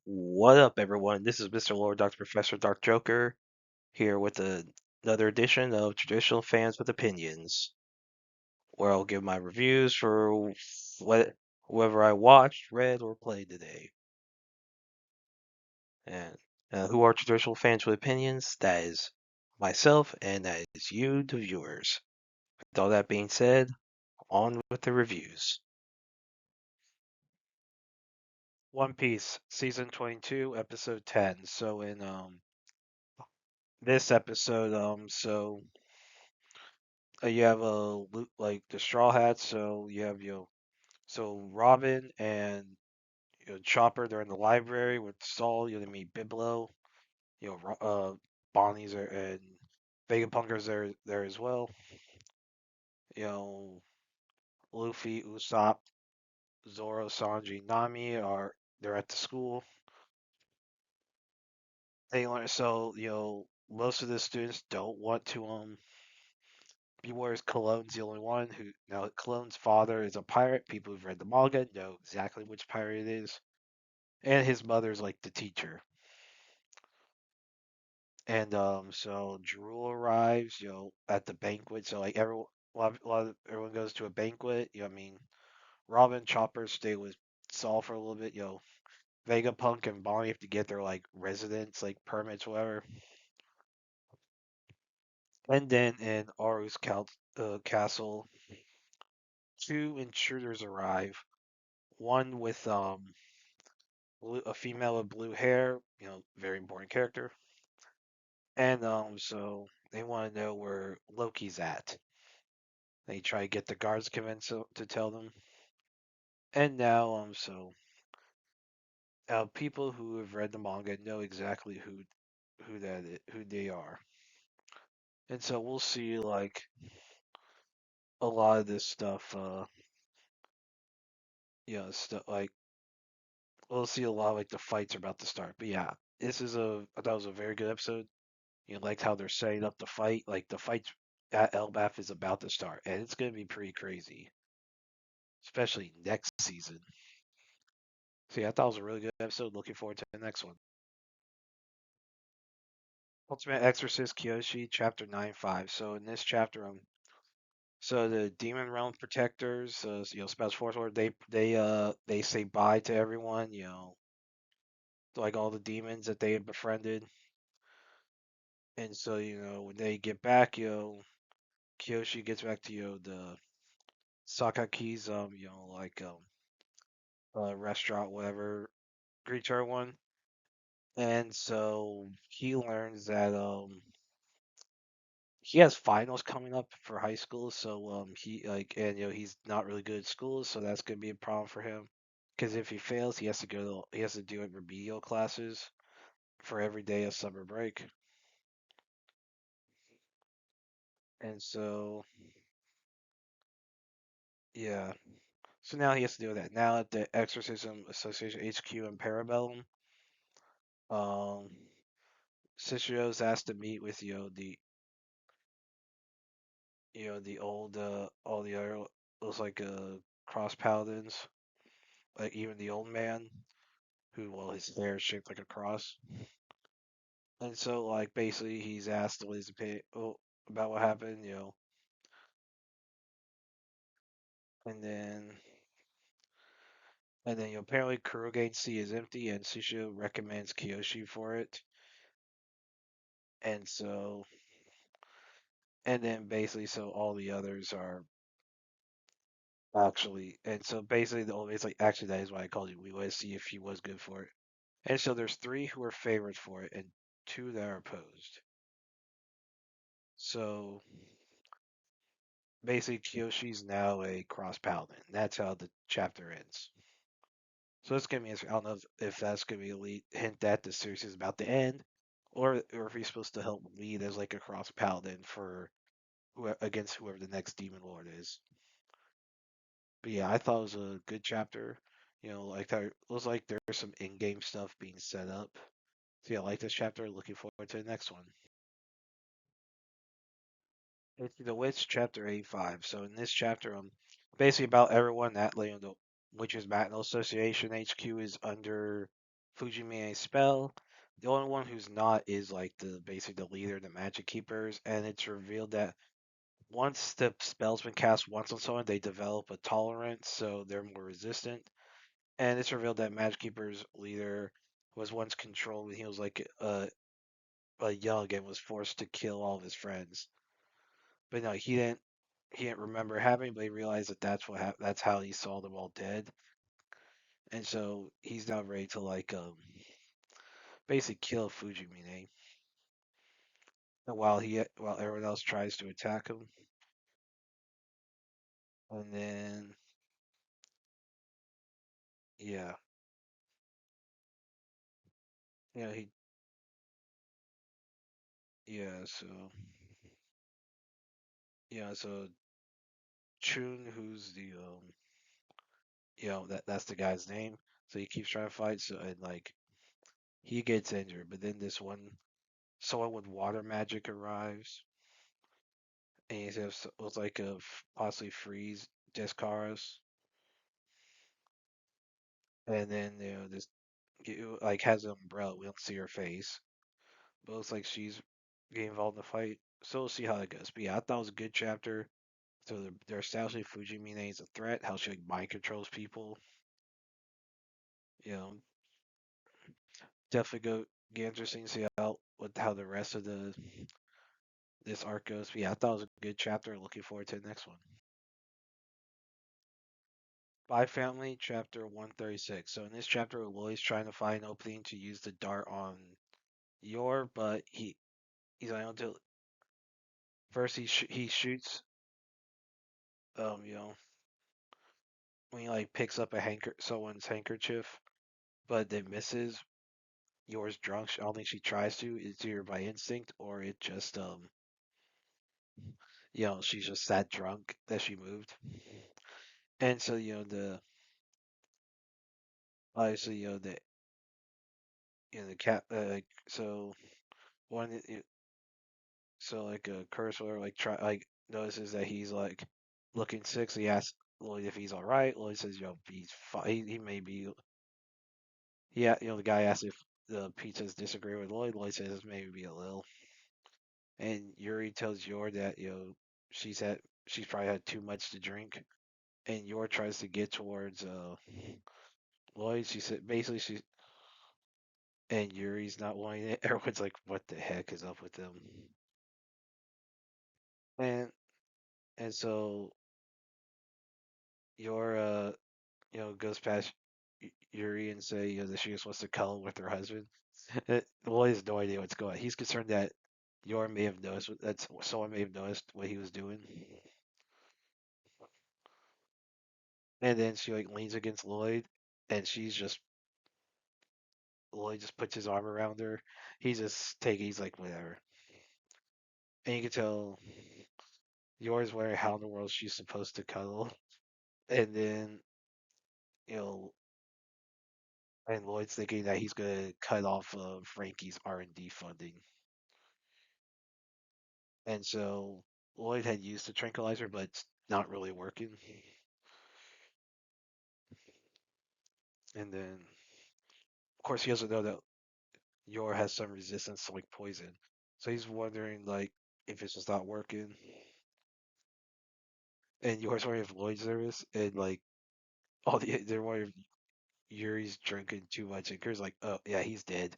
What up, everyone? This is Mr. Lord, Dr. Professor, Dark Joker, here with another edition of Traditional Fans with Opinions, where I'll give my reviews for whoever I watched, read, or played today. And who are Traditional Fans with Opinions? That is myself, and that is you, the viewers. With all that being said, on with the reviews. One Piece, Season 22, Episode 10. So in this episode, you have like the Straw Hats, so you have so Robin and Chopper, they're in the library with Saul. You meet Biblo, Bonnie's there, and Vegapunker's there as well. You know, Luffy, Usopp, Zoro, Sanji, Nami are they're at the school. They learn so most of the students don't want to be whereas Cologne's the only one who now Cologne's father is a pirate. People who've read the manga know exactly which pirate it is. And his mother's like the teacher. And so Drool arrives, at the banquet. So like everyone goes to a banquet. I mean, Robin, Chopper stay with Saul for a little bit. Vegapunk and Bonnie have to get their like residence, like permits, whatever. And then in Aru's castle, two intruders arrive. One with a female with blue hair, very important character. And so they want to know where Loki's at. They try to get the guards convinced to tell them. And now people who have read the manga know exactly who they are. And so we'll see like a lot of this stuff stuff like we'll see a lot of like the fights are about to start. But yeah, I thought it was a very good episode. Liked how they're setting up the fight. Like the fight at Elbaf is about to start, and it's gonna be pretty crazy, especially next season. So yeah, I thought it was a really good episode. Looking forward to the next one. Ultimate Exorcist Kiyoshi, Chapter 9-5. So in this chapter, so the Demon Realm Protectors, Special Force Order, they say bye to everyone, like all the demons that they had befriended, and so when they get back, Kiyoshi gets back to the Sakaki's restaurant, whatever, greets everyone, and so he learns that he has finals coming up for high school, so he like and he's not really good at school, so that's gonna be a problem for him. Because if he fails, he has to do like remedial classes for every day of summer break, and so yeah, so now he has to do that. Now at the Exorcism Association HQ in Parabellum, um, Cicero's asked to meet with the old all the other those like cross paladins, like even the old man who, well, his hair is shaped like a cross. And so, like, basically, he's asked what his opinion about what happened, and then, apparently Kuroge's sea is empty, and Susho recommends Kiyoshi for it. And so, and then basically, so all the others are actually, and so basically, it's like, actually, that is why I called you. We want to see if he was good for it. And so there's three who are favorites for it, and two that are opposed. So basically Kyoshi's now a cross paladin. That's how the chapter ends. So that's gonna be interesting. I don't know if that's gonna be a lead hint that the series is about to end, or if he's supposed to help lead as like a cross paladin for against whoever the next demon lord is. But yeah, I thought it was a good chapter. Like it was like there's some in-game stuff being set up. So yeah, I like this chapter. Looking forward to the next one. It's the Witch, chapter 85. So in this chapter, basically about everyone that the Witches Battle Association HQ is under Fujime's spell. The only one who's not is like the basically the leader, the magic keepers, and it's revealed that once the spell's been cast once on someone, they develop a tolerance, so they're more resistant. And it's revealed that magic keeper's leader was once controlled when he was like young and was forced to kill all of his friends. But no, he didn't remember having, but he realized that that's how he saw them all dead, and so he's now ready to like basically kill Fujimine. And while everyone else tries to attack him, and then yeah, yeah he yeah so Chun, who's the that's the guy's name. So he keeps trying to fight. So and like he gets injured, but then this one someone with water magic arrives, and he says it was like a possibly freeze Descaras, and then this like has an umbrella. We don't see her face, but it looks like she's getting involved in the fight. So we'll see how that goes. But yeah, I thought it was a good chapter. So they're establishing Fujimine as a threat, how she like mind controls people. You know, definitely get interesting to see how the rest of the this arc goes. But yeah, I thought it was a good chapter. Looking forward to the next one. Spy Family, chapter 136. So in this chapter, Lloyd's trying to find an opening to use the dart on Yor, but he's unable to. First, he shoots, you know, when he like picks up a someone's handkerchief, but it misses. Yor's drunk. I don't think she tries to. It's either by instinct or it just she's just that drunk that she moved. And so the obviously the cat so one so like a cursor like try like notices that he's like looking sick. So he asks Lloyd if he's all right. Lloyd says he's fine. He may be. Yeah, the guy asks if the pizzas disagree with Lloyd. Lloyd says maybe a little. And Yuri tells Yor that she's probably had too much to drink. And Yor tries to get towards Lloyd. She said basically she and Yuri's not wanting it. Everyone's like, "What the heck is up with them?" And so Yor goes past Yuri and say that she just wants to cuddle with her husband. Lloyd has no idea what's going on. He's concerned that Yor may have noticed that someone may have noticed what he was doing. And then she like leans against Lloyd, and Lloyd just puts his arm around her. He's like whatever. And you can tell Yor's wondering how in the world she's supposed to cuddle. And then, you know, and Lloyd's thinking that he's gonna cut off Frankie's R&D funding. And so Lloyd had used the tranquilizer, but it's not really working. And then, of course, he doesn't know that Yor has some resistance to like poison. So he's wondering like if it's just not working. And Yor's wondering if Lloyd's nervous, and like they're wondering if Yuri's drinking too much, and Kurt's like, oh yeah, he's dead.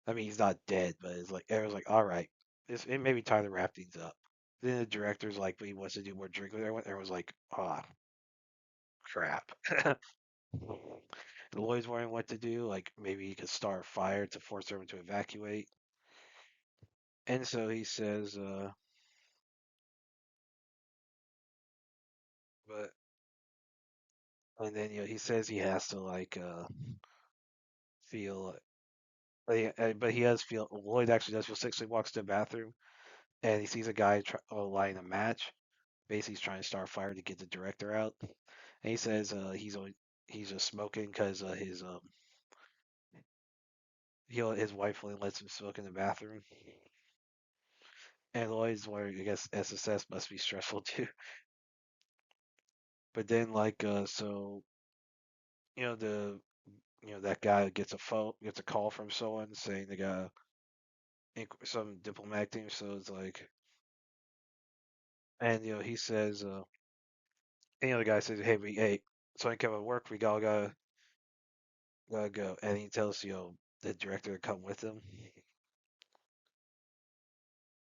I mean, he's not dead, but it's like everyone's like, all right, it may be time to wrap things up. Then the director's like, but he wants to do more drinking with everyone. Everyone's like, ah, crap. Lloyd's wondering what to do. Like maybe he could start a fire to force everyone to evacuate. And so he says, but and then he says he has to like feel, but he does feel. Lloyd actually does feel sick, so he walks to the bathroom and he sees a guy lighting a match. Basically, he's trying to start a fire to get the director out. And he says he's just smoking because his wife only lets him smoke in the bathroom. And Lloyd's wondering, I guess SSS must be stressful too. But then like so the that guy gets a call from someone saying they got some diplomatic thing. So it's like, and he says, and the guy says, hey, so I come at work, we gotta go, and he tells the director to come with him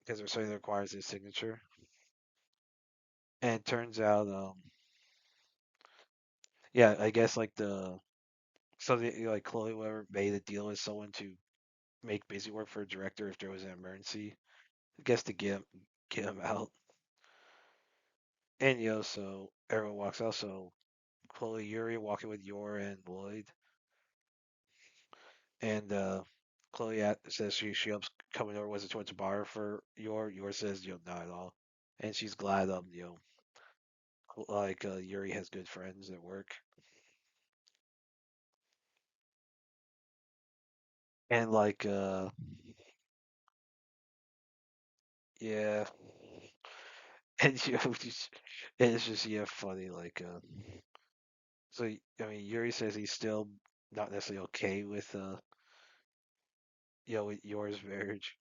because there's something that requires his signature. And it turns out, yeah, I guess like like Chloe whoever made a deal with someone to make busy work for a director if there was an emergency. I guess to get him out. And so everyone walks out. So Chloe, Yuri walking with Yor and Lloyd, and Chloe says she helps coming over was it towards the bar for Yor. Yor says not at all, and she's glad like Yuri has good friends at work, and like yeah, and it's just funny like so I mean Yuri says he's still not necessarily okay with with Yor's marriage,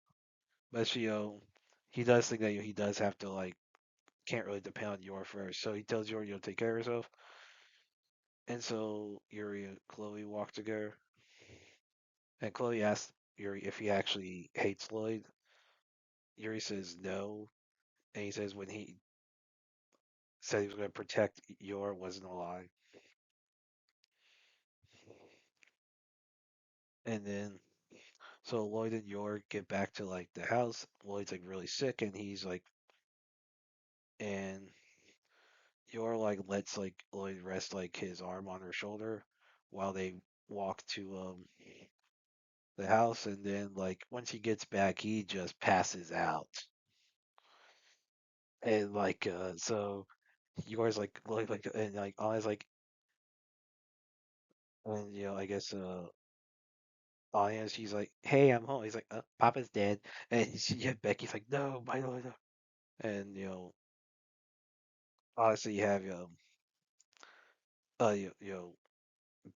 but he does think that he does have to like can't really depend on Yor first, so he tells Yor take care of herself, and so Yuri and Chloe walk together, and Chloe asks Yuri if he actually hates Lloyd. Yuri says no, and he says when he said he was going to protect Yor wasn't a lie. And then so Lloyd and Yor get back to like the house. Lloyd's like really sick, and he's like, and Yor like lets like Lloyd rest like his arm on her shoulder while they walk to the house, and then like once he gets back, he just passes out, and like so Yor's like and like Anna's like, and I guess Anya, she's like, "Hey, I'm home." He's like, "Papa's dead," and Becky's like, "No, my no." And honestly, you have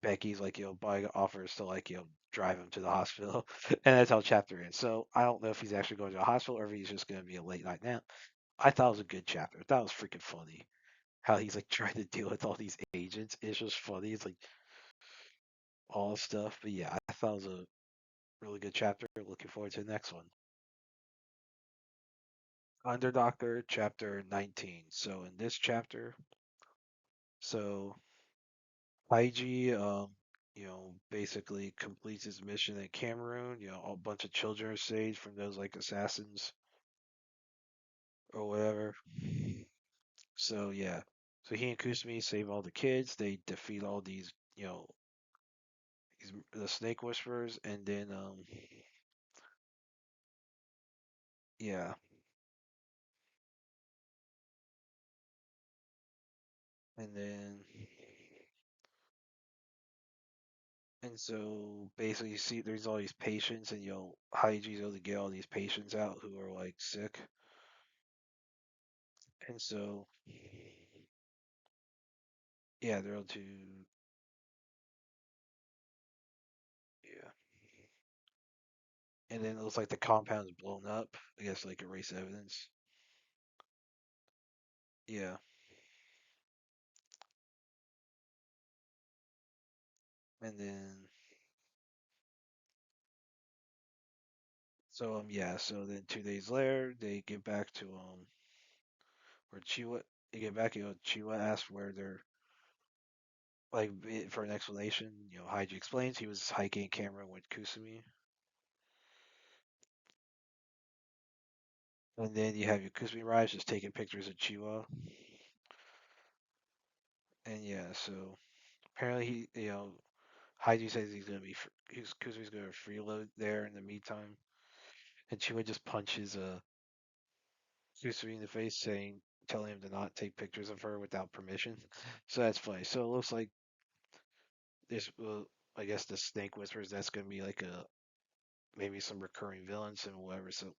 Becky's like buying offers to like drive him to the hospital, and that's how chapter ends. So I don't know if he's actually going to the hospital or if he's just going to be a late night nap. I thought it was a good chapter. I thought it was freaking funny how he's like trying to deal with all these agents. It's just funny. It's like all stuff. But yeah, I thought it was a really good chapter. Looking forward to the next one. Under Doctor, chapter 19. So in this chapter, so Haiji, basically completes his mission in Cameroon. A bunch of children are saved from those like assassins or whatever. So yeah, so he and Kusumi save all the kids. They defeat all these, the Snake Whisperers, and then yeah, and then and so basically you see there's all these patients, and Haiji's able to get all these patients out who are like sick, and so yeah, they're able to yeah. And then it looks like the compound's blown up. I guess like erase evidence. Yeah. And then so then 2 days later they get back to where Chiwa they get back, Chiwa asks where they're like for an explanation, Haiji explains he was hiking Cameron with Kusumi. And then you have your Kusumi arrives just taking pictures of Chiwa. And yeah, so apparently Haiji says Kusumi's gonna freeload there in the meantime. And Chiwa just punches Kusumi in the face, telling him to not take pictures of her without permission. So that's funny. So it looks like this. I guess the Snake Whispers. That's going to be like a maybe some recurring villains and whatever. So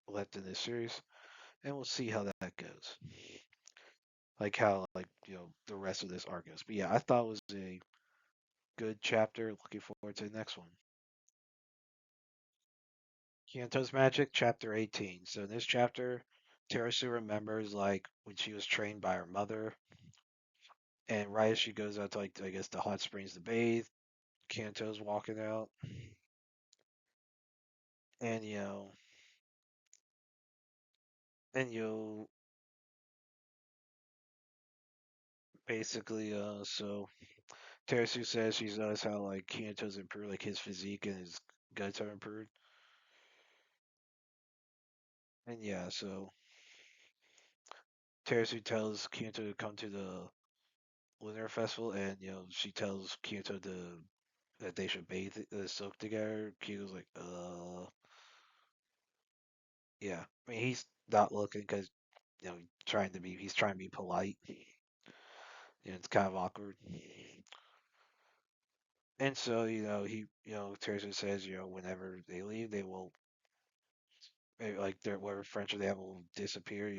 left in this series, and we'll see how that goes. Like how the rest of this arc goes. But yeah, I thought it was a Good chapter. Looking forward to the next one. Kinato's Magic, chapter 18. So in this chapter, Terasu remembers like when she was trained by her mother, and right as she goes out to like I guess the hot springs to bathe, Kanto's walking out, and and basically so Terasu says she noticed how like Kanto's improved, like his physique and his guts have improved, and yeah, so Terasu tells Kanto to come to the Lunar Festival, and she tells Kanto to that they should bathe soak together. Kanto's like, yeah. I mean, he's not looking because he's trying to be polite. It's kind of awkward. And so, Teresa says, whenever they leave, they will, like, their whatever friendship they have will disappear.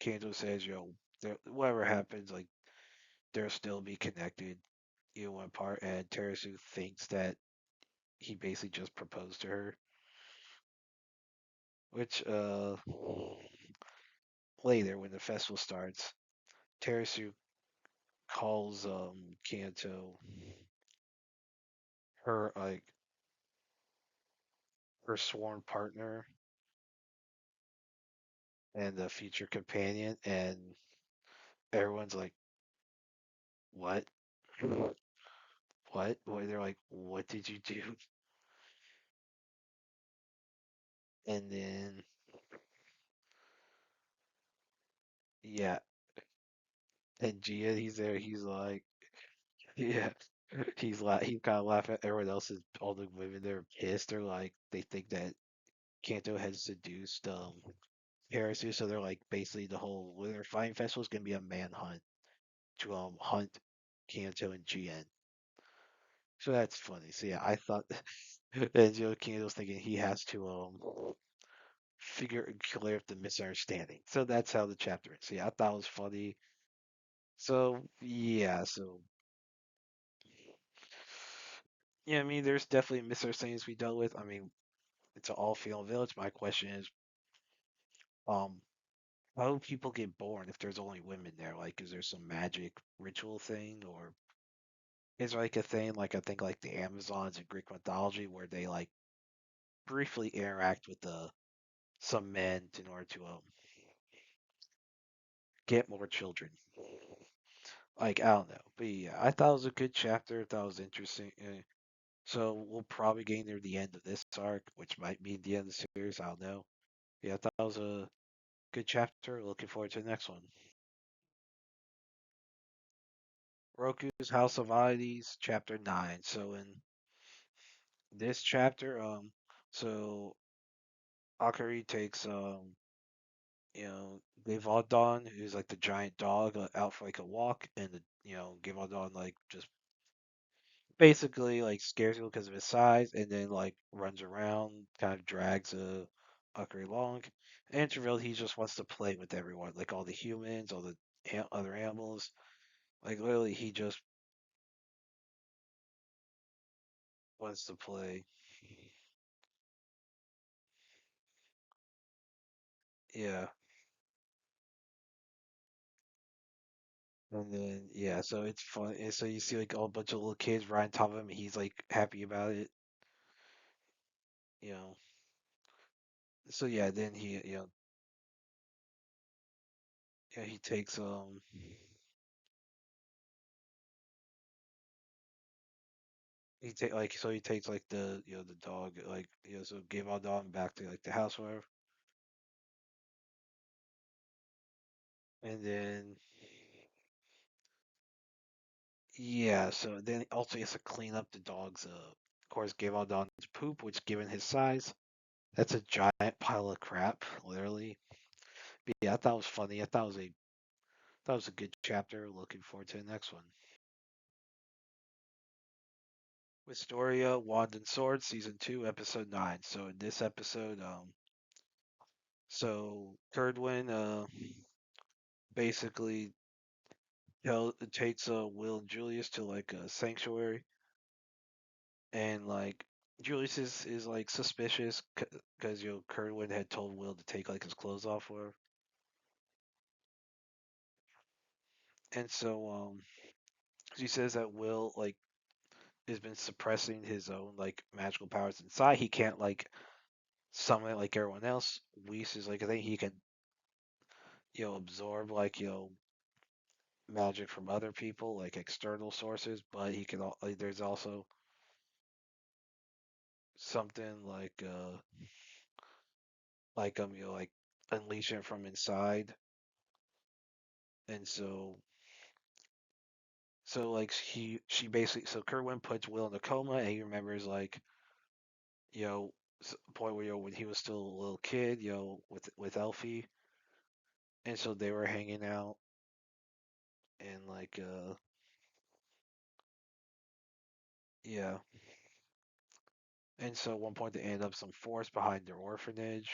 Kanto says, whatever happens, like, they'll still be connected, one part. And Teresa thinks that he basically just proposed to her, which, later when the festival starts, Teresa calls, Kanto her, like, her sworn partner and the future companion, and everyone's like, "What? What?" Boy, they're like, "What did you do?" And then, yeah, and Gia, he's there. He's like, yeah, he's kind of laughing. Everyone else is all the women. They're pissed. They're like, they think that Kanto has seduced Harasu, so they're like, basically the whole Lunar Fighting Festival is gonna be a manhunt to hunt Kanto and Gien. So that's funny. So yeah, I thought, and Kanto's thinking he has to figure clear up the misunderstanding. So that's how the chapter ends. So yeah, I thought it was funny. So yeah, yeah, I mean, there's definitely misunderstandings we dealt with. I mean, it's an all-female village. My question is, um, how do people get born if there's only women there? Like, is there some magic ritual thing, or is there like a thing like I think like the Amazons in Greek mythology where they like briefly interact with the some men in order to get more children? Like I don't know, but yeah, I thought it was a good chapter. I thought it was interesting. So we'll probably get near the end of this arc, which might be the end of the series. I don't know. Yeah, I thought it was a good chapter. Looking forward to the next one. Roku's House of Oddities, chapter 9. So in this chapter, so Akari takes Gavaldon, who's like the giant dog, out for like a walk, and Gavaldon like just basically like scares people because of his size, and then like runs around, kind of drags Akari along. And it's revealed he just wants to play with everyone, like all the humans, all the other animals. Like literally, he just wants to play. Yeah. And then yeah, so it's fun. And so you see like a bunch of little kids right on top of him. And he's like happy about it, you know. So yeah, then yeah, he takes he takes like the dog like so give our dog back to like the house or whatever. And then yeah, so then also he has to clean up the dog's of course gave our dog's poop, which given his size, that's a giant pile of crap, literally. But yeah, I thought it was funny. I thought it was a good chapter. Looking forward to the next one. Wistoria, Wand and Sword, Season 2, Episode 9. So in this episode, so Kurdwin basically takes Will and Julius to like a sanctuary, and like Julius is like suspicious because Kerwin had told Will to take like his clothes off for her, and so he says that Will like has been suppressing his own like magical powers inside. He can't like summon it like everyone else. Weiss is like I think he can absorb like magic from other people like external sources, but he can like there's also something like like unleash it from inside, and so like she basically so Kerwin puts Will in a coma, and he remembers like you know a point where when he was still a little kid, with Elfie, and so they were hanging out, and like yeah, and so at one point they ended up some forest behind their orphanage,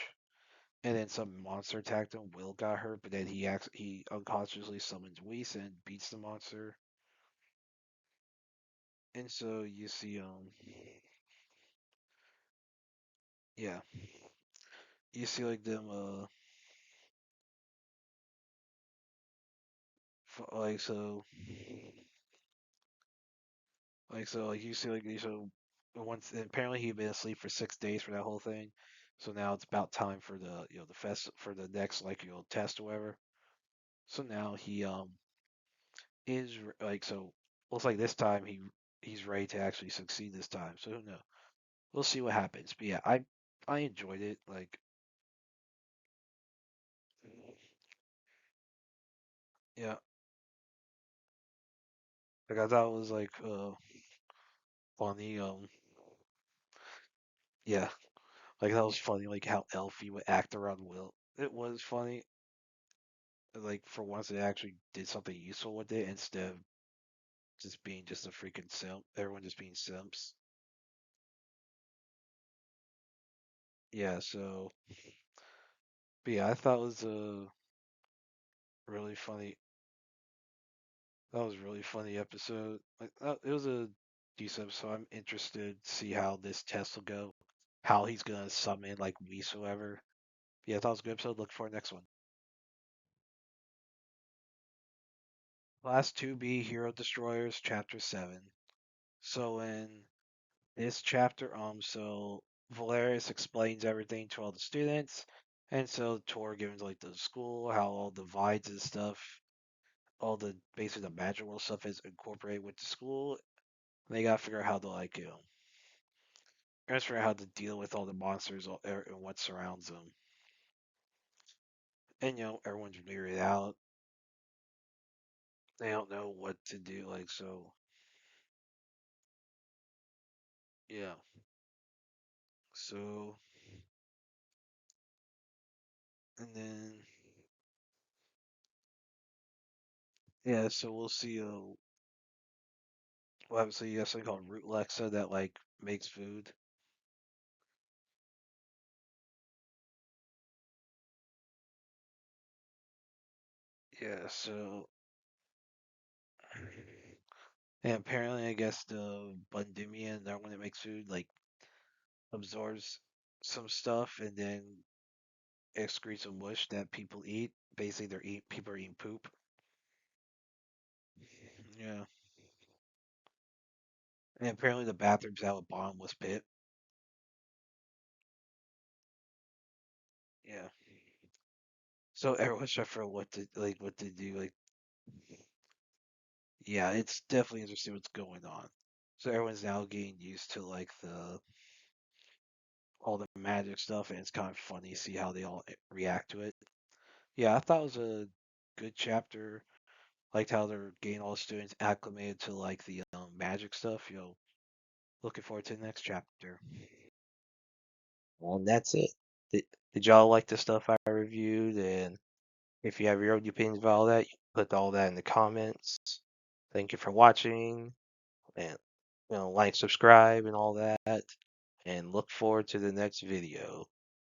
and then some monster attacked him. Will got hurt, but then he unconsciously summons Whis and beats the monster, and so you see yeah, you see like them like like you see once apparently he'd been asleep for 6 days for that whole thing, so now it's about time for the the fest for the next like test or whatever. So now he is like so looks like this time he's ready to actually succeed this time. So who knows? We'll see what happens. But yeah, I enjoyed it. Like yeah, like I thought it was like funny. Yeah, like that was funny. Like how Elfie would act around Will. It was funny. Like for once, they actually did something useful with it instead of just being just a freaking simp. Everyone just being simps. Yeah. So, but yeah, I thought it was a really funny. That was a really funny episode. Like it was a decent episode. I'm interested to see how this test will go. How he's gonna summon like whoever. Yeah, I thought it was a good episode. Look for the next one. Last 2B Hero Destroyerz, Chapter 7. So in this chapter, Valerius explains everything to all the students, and so tour given like the school, how all the vines and stuff, all the basically the magical stuff is incorporated with the school. And they gotta figure out how to like gotta figure out how to deal with all the monsters and what surrounds them. And everyone's weirded out. They don't know what to do. Like so, yeah. So and then yeah, so we'll see. Well, obviously you have something called Root Lexa that like makes food. Yeah, so and apparently I guess the Bundymian, that one that makes food, like absorbs some stuff and then excretes a mush that people eat. Basically, people are eating poop. Yeah, and apparently the bathrooms have a bottomless pit. Yeah, so everyone's trying to figure out what to do. Like, yeah, it's definitely interesting what's going on. So everyone's now getting used to like the all the magic stuff, and it's kind of funny to see how they all react to it. Yeah, I thought it was a good chapter. Liked how they're getting all the students acclimated to like the magic stuff. Looking forward to the next chapter. Well, that's it. Did y'all like the stuff I reviewed? And if you have your own opinions about all that, you can put all that in the comments. Thank you for watching, and like, subscribe, and all that. And look forward to the next video.